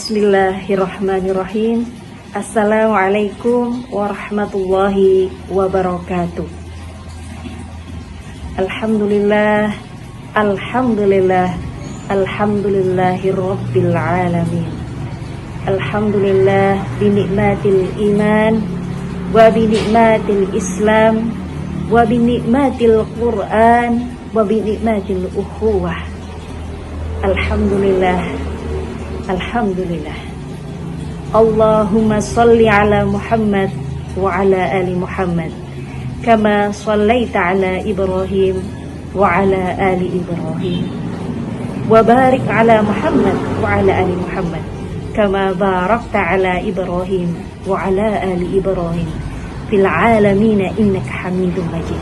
Bismillahirrahmanirrahim. Assalamualaikum warahmatullahi wabarakatuh. Alhamdulillah, alhamdulillah, alhamdulillahirabbil alamin. Alhamdulillah binikmatil iman wa binikmatil Islam wa binikmatil Quran wa binikmatil ukhuwah. Alhamdulillah, alhamdulillah. Allahumma salli ala Muhammad wa ala ali Muhammad kama sallaita ala Ibrahim wa ala ali Ibrahim wa barik ala Muhammad wa ala ali Muhammad kama barakta ala Ibrahim wa ala ali Ibrahim fil alamin innaka Hamidum Majid.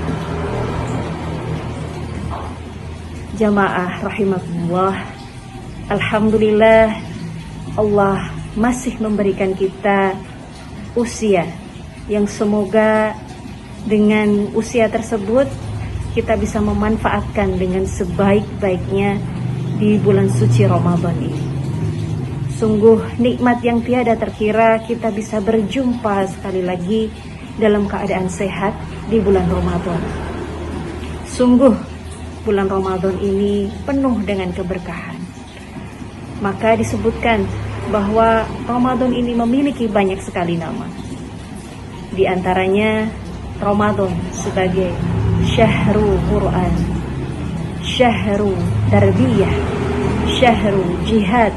Jamaah rahimakumullah, alhamdulillah Allah masih memberikan kita usia yang semoga dengan usia tersebut kita bisa memanfaatkan dengan sebaik-baiknya di bulan suci Ramadan ini. Sungguh nikmat yang tiada terkira kita bisa berjumpa sekali lagi dalam keadaan sehat di bulan Ramadan. Sungguh bulan Ramadan ini penuh dengan keberkahan. Maka disebutkan bahwa Ramadan ini memiliki banyak sekali nama. Di antaranya Ramadan sebagai Syahrul Quran, Syahrul Tarbiyah, Syahrul Jihad,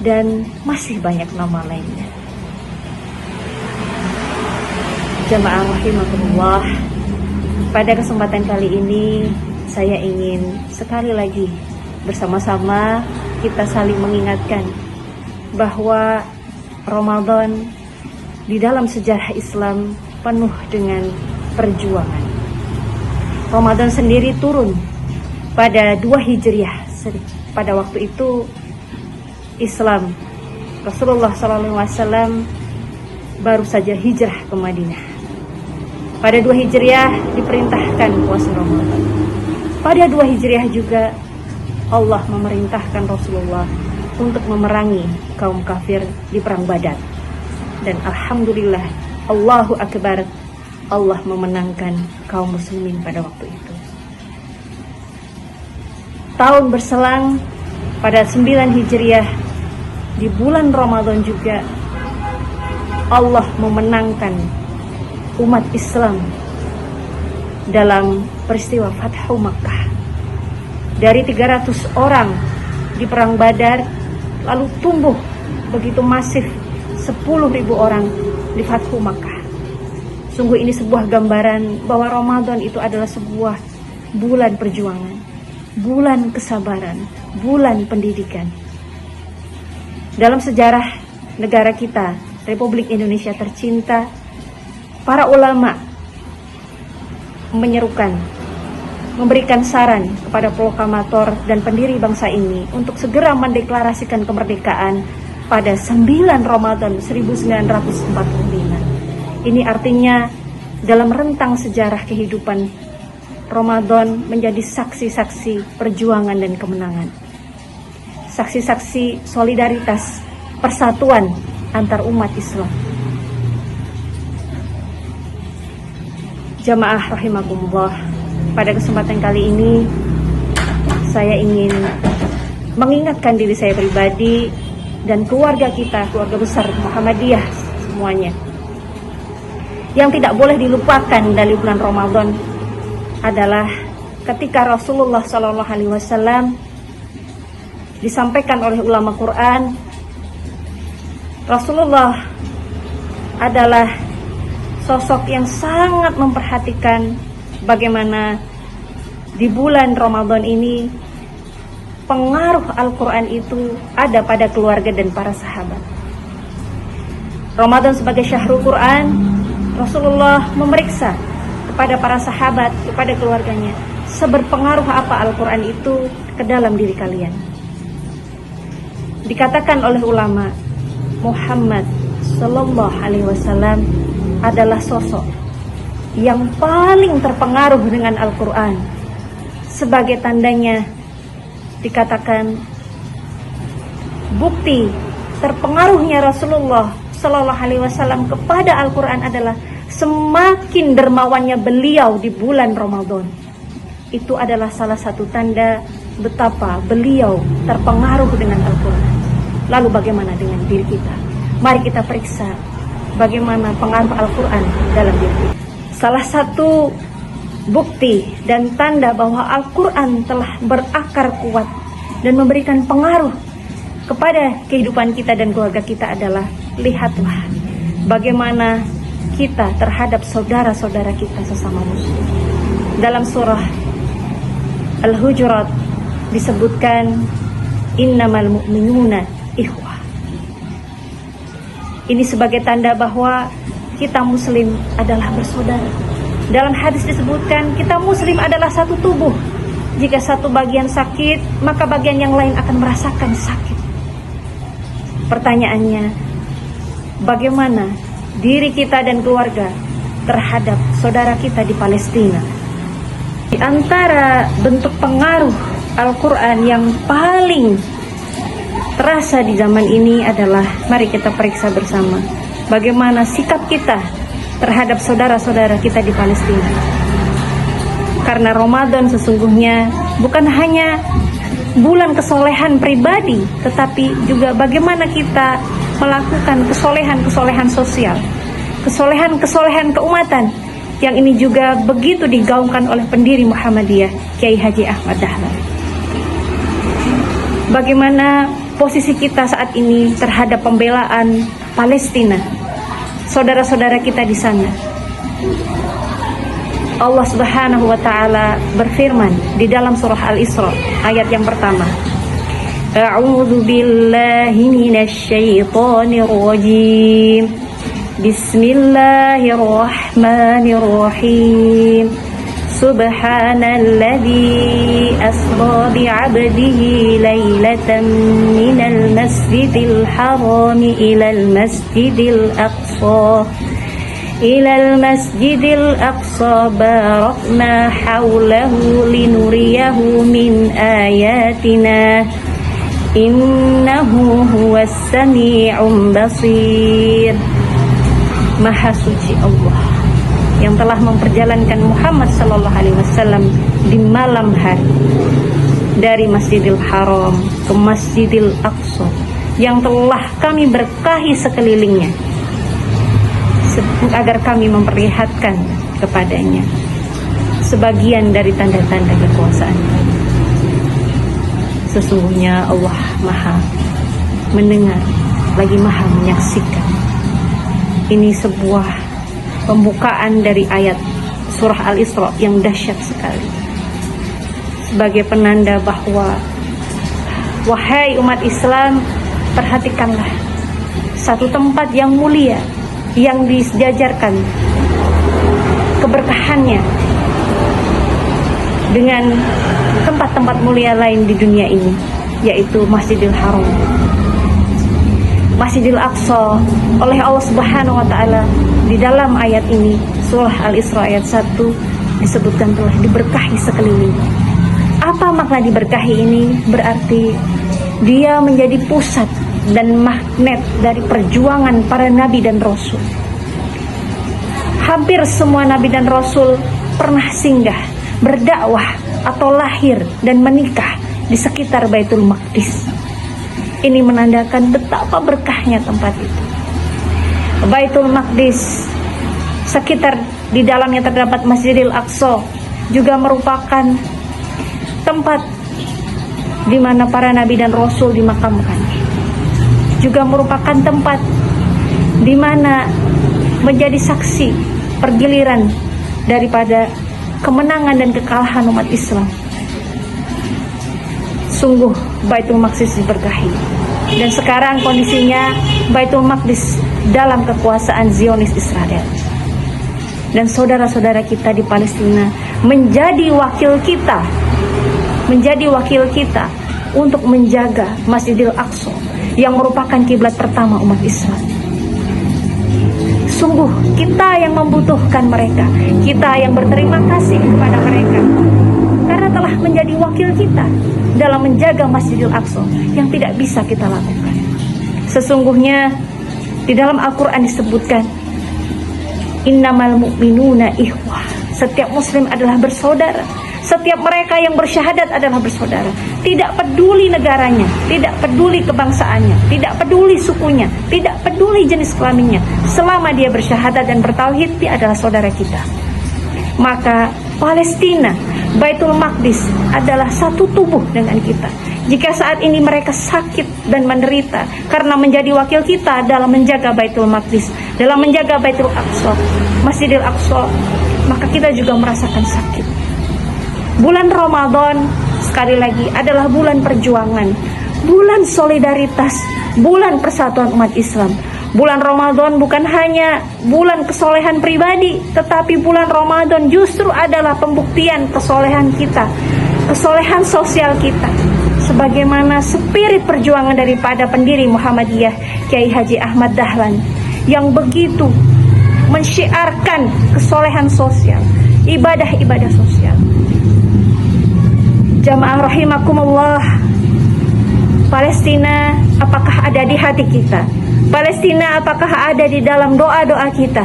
dan masih banyak nama lainnya. Jamaah rahimakumullah, pada kesempatan kali ini saya ingin sekali lagi bersama-sama kita saling mengingatkan bahwa Ramadan di dalam sejarah Islam penuh dengan perjuangan. Ramadan sendiri turun pada 2 Hijriah. Pada waktu itu Islam, Rasulullah SAW baru saja hijrah ke Madinah. Pada 2 Hijriah diperintahkan puasa Ramadan. Pada 2 Hijriah juga Allah memerintahkan Rasulullah untuk memerangi kaum kafir di perang Badar. Dan alhamdulillah, Allahu Akbar, Allah memenangkan kaum muslimin pada waktu itu. Tahun berselang, pada 9 Hijriah di bulan Ramadan juga Allah memenangkan umat Islam dalam peristiwa Fathu Makkah. Dari 300 orang di perang Badar, lalu tumbuh begitu masif 10.000 orang di Fathu Makkah. Sungguh ini sebuah gambaran bahwa Ramadan itu adalah sebuah bulan perjuangan, bulan kesabaran, bulan pendidikan. Dalam sejarah negara kita, Republik Indonesia tercinta, para ulama menyerukan, memberikan saran kepada proklamator dan pendiri bangsa ini untuk segera mendeklarasikan kemerdekaan pada 9 Ramadan 1945. Ini artinya dalam rentang sejarah kehidupan, Ramadan menjadi saksi-saksi perjuangan dan kemenangan. Saksi-saksi solidaritas, persatuan antar umat Islam. Jamaah rahimakumullah, pada kesempatan kali ini saya ingin mengingatkan diri saya pribadi dan keluarga kita, keluarga besar Muhammadiyah semuanya, yang tidak boleh dilupakan dari bulan Ramadan adalah ketika Rasulullah SAW disampaikan oleh ulama Quran. Rasulullah adalah sosok yang sangat memperhatikan bagaimana di bulan Ramadan ini pengaruh Al-Quran itu ada pada keluarga dan para sahabat. Ramadan sebagai Syahrul Quran, Rasulullah memeriksa kepada para sahabat, kepada keluarganya, seberpengaruh apa Al-Quran itu ke dalam diri kalian. Dikatakan oleh ulama, Muhammad Sallallahu Alaihi Wasallam adalah sosok yang paling terpengaruh dengan Al-Quran. Sebagai tandanya dikatakan bukti terpengaruhnya Rasulullah Shallallahu Alaihi Wasallam kepada Al-Quran adalah semakin dermawannya beliau di bulan Ramadan. Itu adalah salah satu tanda betapa beliau terpengaruh dengan Al-Quran. Lalu bagaimana dengan diri kita? Mari kita periksa bagaimana pengaruh Al-Quran dalam diri kita. Salah satu bukti dan tanda bahwa Al-Quran telah berakar kuat dan memberikan pengaruh kepada kehidupan kita dan keluarga kita adalah, lihatlah bagaimana kita terhadap saudara-saudara kita sesama muslim. Dalam surah Al-Hujurat disebutkan innamal mu'minuna ikhwah. Ini sebagai tanda bahwa kita muslim adalah bersaudara. Dalam hadis disebutkan kita muslim adalah satu tubuh. Jika satu bagian sakit, maka bagian yang lain akan merasakan sakit. Pertanyaannya, bagaimana diri kita dan keluarga terhadap saudara kita di Palestina? Di antara bentuk pengaruh Al-Quran yang paling terasa di zaman ini adalah, mari kita periksa bersama bagaimana sikap kita terhadap saudara-saudara kita di Palestina. Karena Ramadan sesungguhnya bukan hanya bulan kesolehan pribadi, tetapi juga bagaimana kita melakukan kesolehan-kesolehan sosial, kesolehan-kesolehan keumatan, yang ini juga begitu digaungkan oleh pendiri Muhammadiyah, Kiai Haji Ahmad Dahlan. Bagaimana posisi kita saat ini terhadap pembelaan Palestina, saudara-saudara kita di sana. Allah Subhanahu wa taala berfirman di dalam surah Al-Isra ayat yang pertama. A'udzu billahi minasy syaithanir rajim. Bismillahirrahmanirrahim. Subhanalladzi asra bi'abdihi lailatan minal masjidil harami ilal masjidil aqsa barakna hawlahu linuriyahu min ayatina innahu huwas sami'un basir. Maha suci Allah yang telah memperjalankan Muhammad sallallahu alaihi wasallam di malam hari dari Masjidil Haram ke Masjidil Aqsa yang telah kami berkahi sekelilingnya agar kami memperlihatkan kepadanya sebagian dari tanda-tanda kekuasaan. Sesungguhnya Allah Maha mendengar lagi Maha menyaksikan. Ini sebuah pembukaan dari ayat surah Al-Isra yang dahsyat sekali, sebagai penanda bahwa, wahai umat Islam, perhatikanlah satu tempat yang mulia yang disejajarkan keberkahannya dengan tempat-tempat mulia lain di dunia ini, yaitu Masjidil Haram, Masjidil Aqsa. Oleh Allah Subhanahu wa taala di dalam ayat ini surah Al-Isra ayat 1 disebutkan telah diberkahi sekeliling. Apa makna diberkahi ini? Berarti dia menjadi pusat dan magnet dari perjuangan para nabi dan rasul. Hampir semua nabi dan rasul pernah singgah, berdakwah atau lahir dan menikah di sekitar Baitul Maqdis. Ini menandakan betapa berkahnya tempat itu. Baitul Maqdis, sekitar di dalamnya terdapat Masjidil Aqsa, juga merupakan tempat di mana para nabi dan rasul dimakamkan. Juga merupakan tempat di mana menjadi saksi pergiliran daripada kemenangan dan kekalahan umat Islam. Sungguh Baitul Maqdis diberkahi. Dan sekarang kondisinya Baitul Maqdis dalam kekuasaan Zionis Israel. Dan saudara-saudara kita di Palestina menjadi wakil kita untuk menjaga Masjidil Aqsa yang merupakan kiblat pertama umat Islam. Sungguh kita yang membutuhkan mereka, kita yang berterima kasih kepada mereka, karena karena telah menjadi wakil kita dalam menjaga Masjidil Aqsa yang tidak bisa kita lakukan. Sesungguhnya di dalam Al-Quran disebutkan, innamal mu'minuna ikhwah. Setiap muslim adalah bersaudara. Setiap mereka yang bersyahadat adalah bersaudara. Tidak peduli negaranya, tidak peduli kebangsaannya, tidak peduli sukunya, tidak peduli jenis kelaminnya. Selama dia bersyahadat dan bertauhid, dia adalah saudara kita. Maka Palestina, Baitul Maqdis adalah satu tubuh dengan kita. Jika saat ini mereka sakit dan menderita karena menjadi wakil kita dalam menjaga Baitul Maqdis, dalam menjaga Baitul Aqsa, Masjidil Aqsa, maka kita juga merasakan sakit. Bulan Ramadan sekali lagi adalah bulan perjuangan, bulan solidaritas, bulan persatuan umat Islam. Bulan Ramadan bukan hanya bulan kesolehan pribadi, tetapi bulan Ramadan justru adalah pembuktian kesolehan kita, kesolehan sosial kita. Sebagaimana spirit perjuangan daripada pendiri Muhammadiyah, Kiai Haji Ahmad Dahlan, yang begitu mensyiarkan kesolehan sosial, ibadah-ibadah sosial. Jamaah rahimakumullah, Palestina apakah ada di hati kita? Palestina apakah ada di dalam doa-doa kita?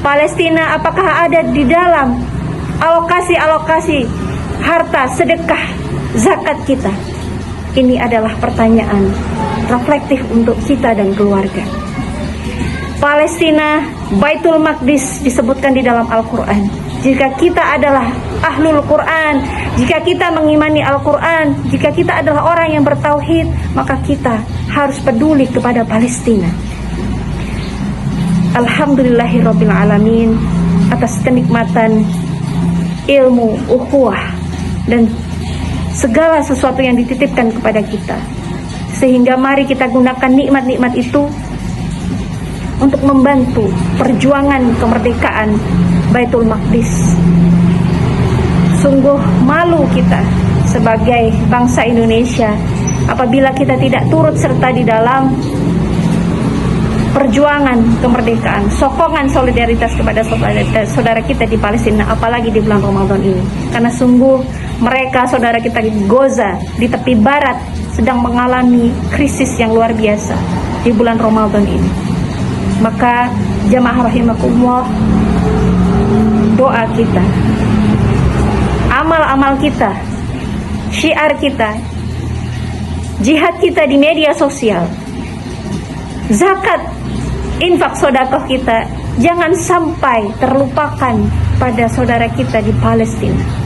Palestina apakah ada di dalam alokasi-alokasi harta, sedekah, zakat kita? Ini adalah pertanyaan reflektif untuk kita dan keluarga. Palestina, Baitul Maqdis disebutkan di dalam Al-Quran. Jika kita adalah ahlul Quran, jika kita mengimani Al-Quran, jika kita adalah orang yang bertauhid, maka kita harus peduli kepada Palestina. Alhamdulillahirrabbilalamin atas kenikmatan ilmu, ukhuwah, dan segala sesuatu yang dititipkan kepada kita. Sehingga mari kita gunakan nikmat-nikmat itu untuk membantu perjuangan kemerdekaan Baitul Maqdis. Sungguh malu kita sebagai bangsa Indonesia apabila kita tidak turut serta di dalam perjuangan kemerdekaan, sokongan solidaritas kepada saudara kita di Palestina, apalagi di bulan Ramadan ini. Karena sungguh mereka, saudara kita di Gaza, di tepi barat, sedang mengalami krisis yang luar biasa di bulan Ramadan ini. Maka jamaah rahimakumullah, doa kita, amal-amal kita, syiar kita, jihad kita di media sosial, zakat, infak sedekah kita, jangan sampai terlupakan pada saudara kita di Palestina.